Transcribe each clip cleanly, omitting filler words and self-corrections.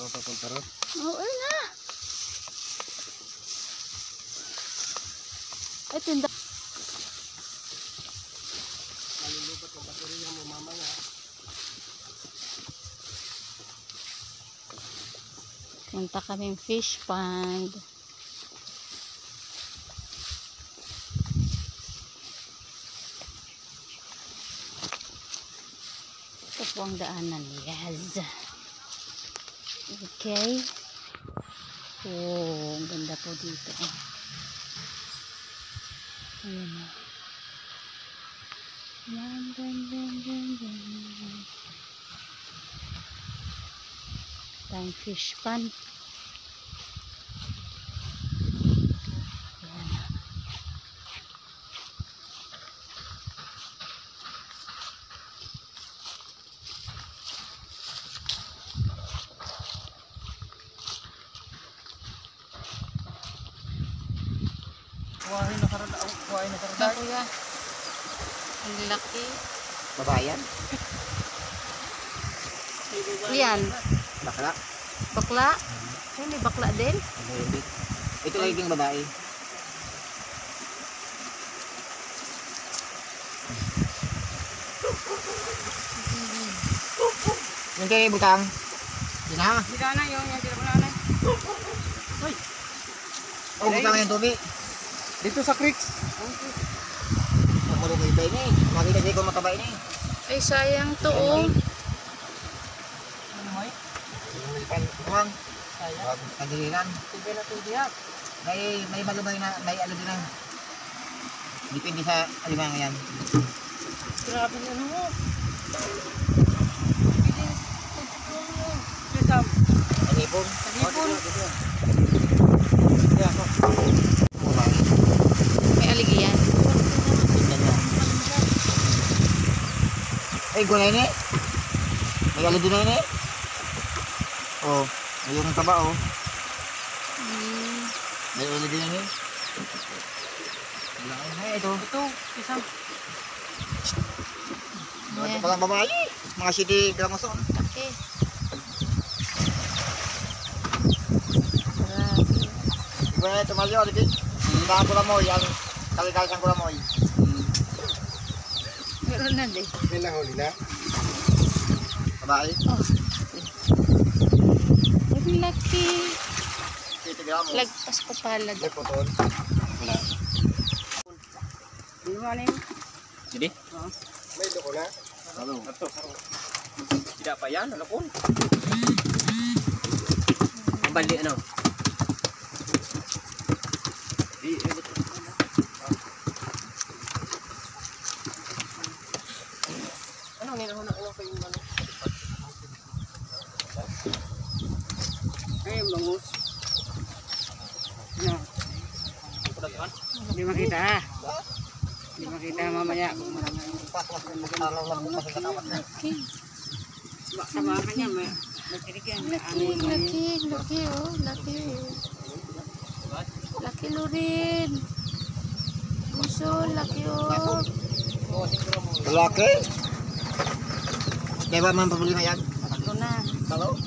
Ano sa kontarot? Oo na. Ay, tinda. Malulubat ng baterya mo mamaya. Punta kaming fish pond. Ito po ang daanan. Yes. Okay. Oh, ang ganda po dito. Ayan na. Tayong fish pond. Ayan na. Kuhain na karada. Kuhain na karada. Kuya, ang laki. Babayan? Yan. Bakla? Bakla? Ay, may bakla din. Ito ay yung babae. Yung kayo butang. Hindi na. Hindi na yung wala na. Uy. Oh, butang yung tubi. Dito sa creeks. Marunong ibay ni. Makita siya kung matabay ni. Ay, sayang to oh. Ano mo eh? Kuwang. Sayang. Kagiliran. Tubi na tubi ha. May malubay na, may ano din na. Depende sa alimang yan. Grabe na ano mo. Anipon. Anipon. May aligi yan. Ay, gulay ni. May aligi na ni. Oh, may yung taba oh. May aligi na ni. Ito. Ito, isang. Ito palang babae. Mga city gramason. Okay. Iba ito malyo, aligi. Saan ko mo yan. Kalikalkan ko mo. Meron na din. May nahuli na. Babae. Oh. Ang laki. Lagpas ko pala. Lagpotol. Wala. Di mo alam. Jadi? May loko na. Halo. Ito. Tidak pa yan, ano po? Ang bali, ano? Ano, nilahon na kayo yung ano? Ay, bangus. Ano? Hindi makita ha. Hindi makita mamaya. Laki. Sama ka niya, may tirik yan. Laki oh. Laki. Laki lurin. Puso, laki oh. Lalaki? Kaya ba man problema yan? Ito na. Halo?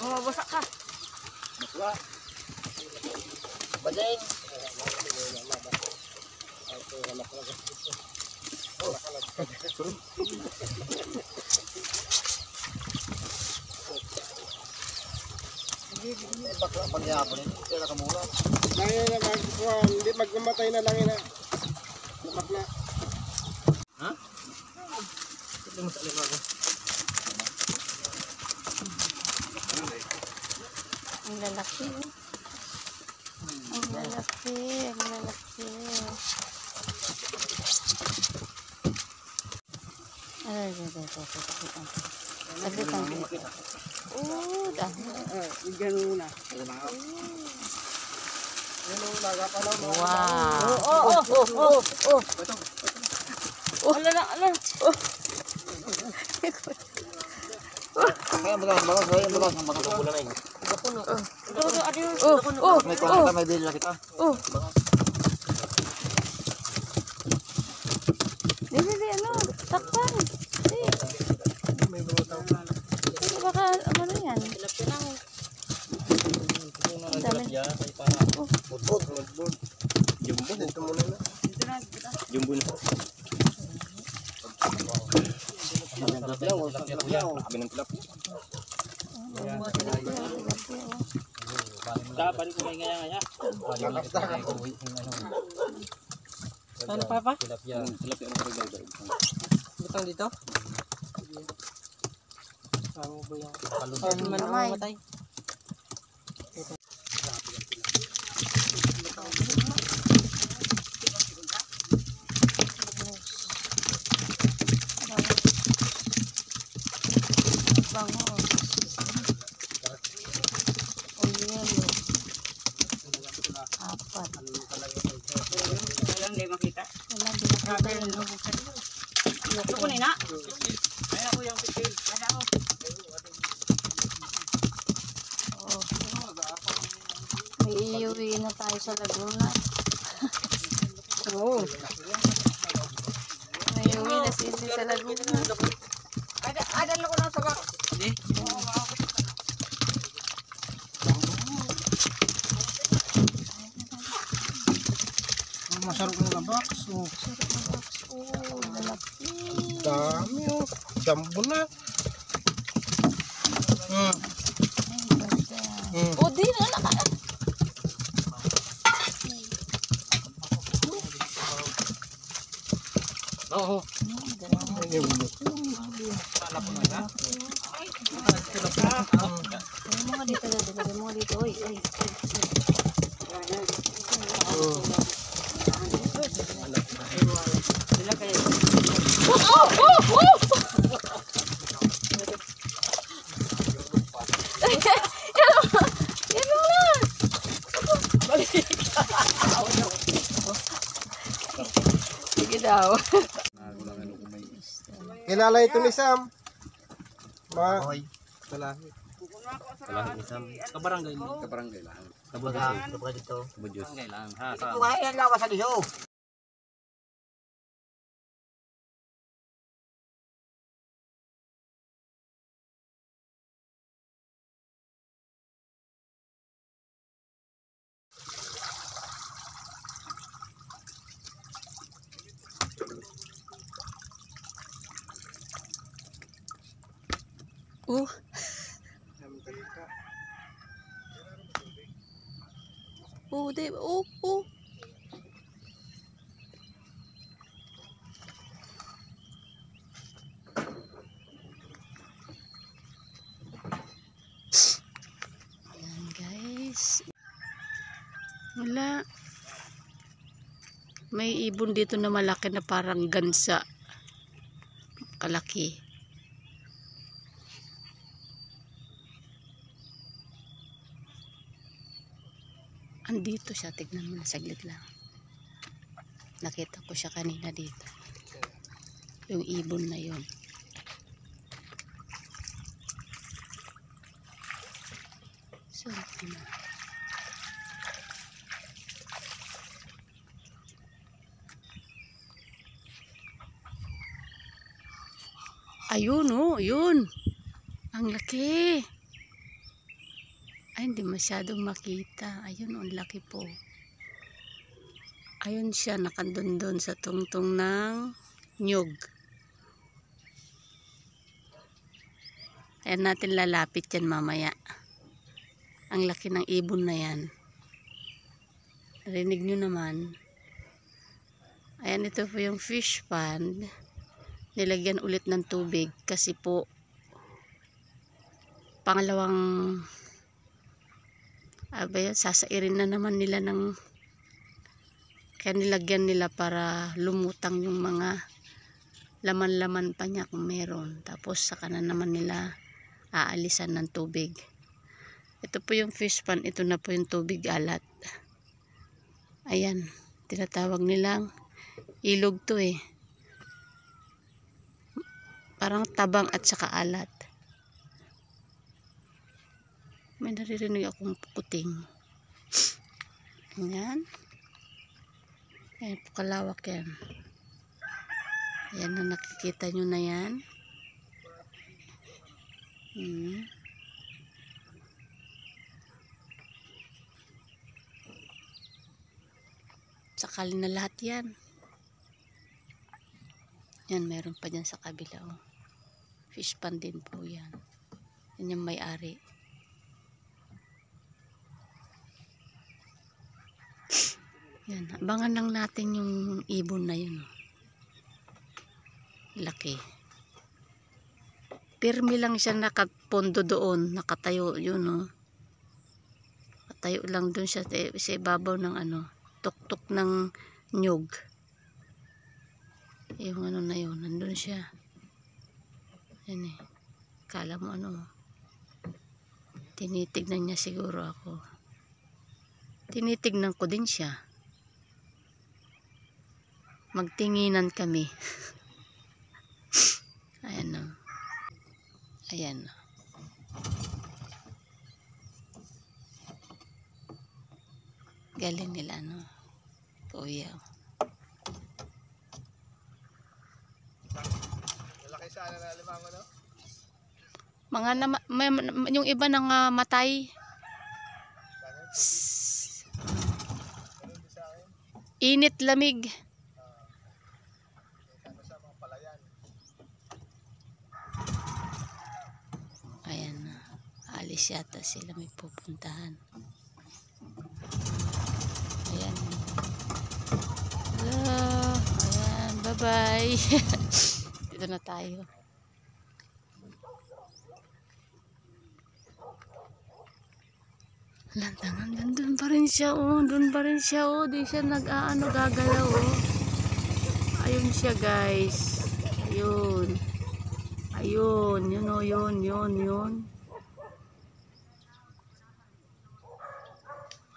Oh, basak ka. Bajeng. Bakla pagyapon ini, kaya kamula. Hindi magmamatay na lang ina. Bakla. Ha? Ito mo sa liwa ko. Ang lalaki oh. Ang lalaki. Ang lalaki. Ay, sabitan ko. Oh, dami. Bigyan mo muna. Wow. Oh. bagas, ang bagas. Bulan na yun. May kuwanta, may bilila kita. Dili, ano, takpan. May bumutaw. Dili, baka, ano yan? Ang dami. Budbud. Jumbo. Dito muna na. Jumbo na. Kami ng tilap. Ano pa pa? Tilap yan ang karagay. Butang dito? Ano ba yan? Ano Kamay. matay? Bango. O yelo. Apat. Walang di makita. Wala, di nakita yun. Ito ko na. Ayun ako yung pitil. Ada ako. Oo. May iuwi na tayo sa Laguna. Oo. May iuwi na sisi sa Laguna. Ada lang ko na sa bak. Hindi. Masarap ng labak. So, Oo, malaki. dami oh. Jumbo na. Ay, ganda. O, di na naka. Oo. Ay, mga dito na, dilagay mo dito. Oy, oy. Sila kayo. Yan mo na. Sige daw. Kilala ito ni Sam. Mga Hoy, talahi. Kalahin ni Sam. Kabarangay mo. Kabarangay lang. kapag dito. Kabudjos. Kabarangay lang. Ha, Ito nga yan, lawas sa liho. Di. Oh. Ayan, guys. Wala. May ibon dito na malaki na parang gansa. Kalaki. Andito siya, tignan mo na saglit lang. Nakita ko siya kanina dito. Yung ibon na yun. So, ayun oh, yun. Ang laki. Ay, hindi masyadong makita. Ayun, ang laki po. Ayun siya, nakandundon sa tungtong ng nyug. Ayan natin lalapit yan mamaya. Ang laki ng ibon na yan. Narinig nyo naman. Ayan, ito po yung fish pond. Nilagyan ulit ng tubig kasi po pangalawang sasairin na naman nila ng kaya nilagyan nila para lumutang yung mga laman-laman pa niya kung meron. Tapos saka na naman nila aalisan ng tubig. Ito po yung fish pond. Ito na po yung tubig alat. Ayan. Tinatawag nilang ilog to eh. Parang tabang at saka alat. May naririnig akong pukuting. Ayan. Ayan po kalawak yan. Ayan na nakikita nyo na yan. Sakali na lahat yan. Yan, meron pa dyan sa kabila. Oh. Fish pan din po yan. Yan yung may-ari. Yan, abangan lang natin yung ibon na yun. Laki. Pirmi lang siya nakapondo doon. Nakatayo yun, oh. Nakatayo lang doon siya sa ibabaw ng ano, tuktok ng nyug. Yung ano na yun, nandun siya. Yan eh. Kala mo ano. Tinitignan niya siguro ako. Tinitignan ko din siya. Magtinginan kami. Ayan o. Ayan o. Galing nila no. Kuya. Malaki sana na limango, no? Mga yung iba nang matay. Init lamig. Ayan na. Alis yata sila, may pupuntahan. Ayan. Hello. Ayan. Bye-bye. Dito na tayo. Lantangan, doon pa rin siya, oh. Doon pa rin siya, oh. Di siya gagalaw, oh. Ayun siya, guys. Ayun. Ayun. Yun, oh. Yun.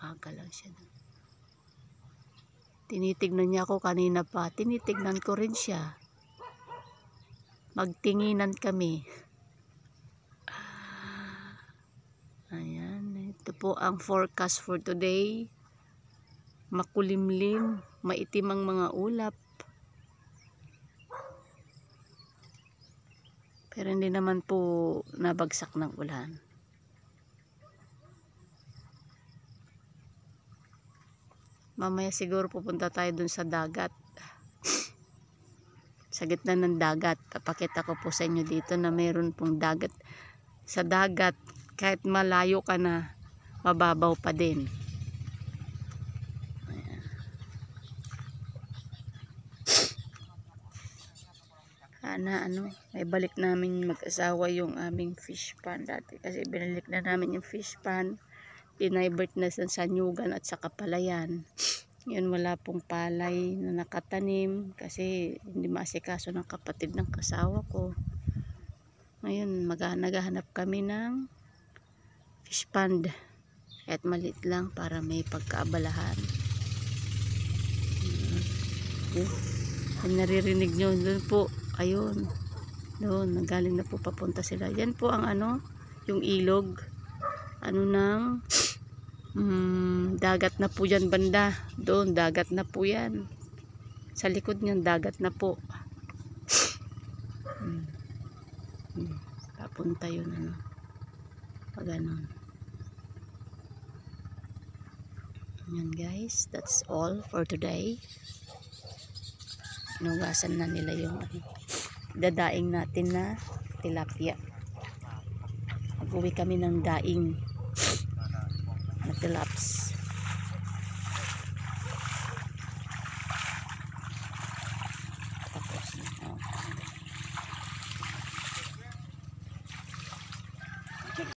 Gagalaw siya. Tinitignan niya ako kanina pa. Tinitignan ko rin siya. Magtinginan kami. Ayan. Ito po ang forecast for today. Makulimlim, maitim ang mga ulap. Pero hindi naman po nabagsak ng ulan. Mamaya siguro pupunta tayo dun sa dagat. Sa gitna ng dagat. Papakita ko po sa inyo dito na mayroon pong dagat. Sa dagat, kahit malayo ka na, mababaw pa din. Ayan. Sana may balik namin mag-asawa yung aming fish pan dati. Kasi binalik na namin yung fish pan. Dinivert na sa nyugan at sa kapalayan. Yun, wala pong palay na nakatanim. Kasi hindi maasikaso ng kapatid ng kasawa ko. Ngayon, naghahanap kami ng fish pond. Kahit maliit lang para may pagkaabalahan. Yung naririnig nyo, doon po, ayun. Doon, nagaling na po papunta sila. Yan po ang yung ilog. Dagat na po yan banda. Doon, dagat na po yan. Sa likod niyan, dagat na po. Papunta yun, pag ganon. Yan guys, that's all for today. Inugasan na nila yung dadaing natin na tilapia. Mag-uwi kami ng daing na tilaps.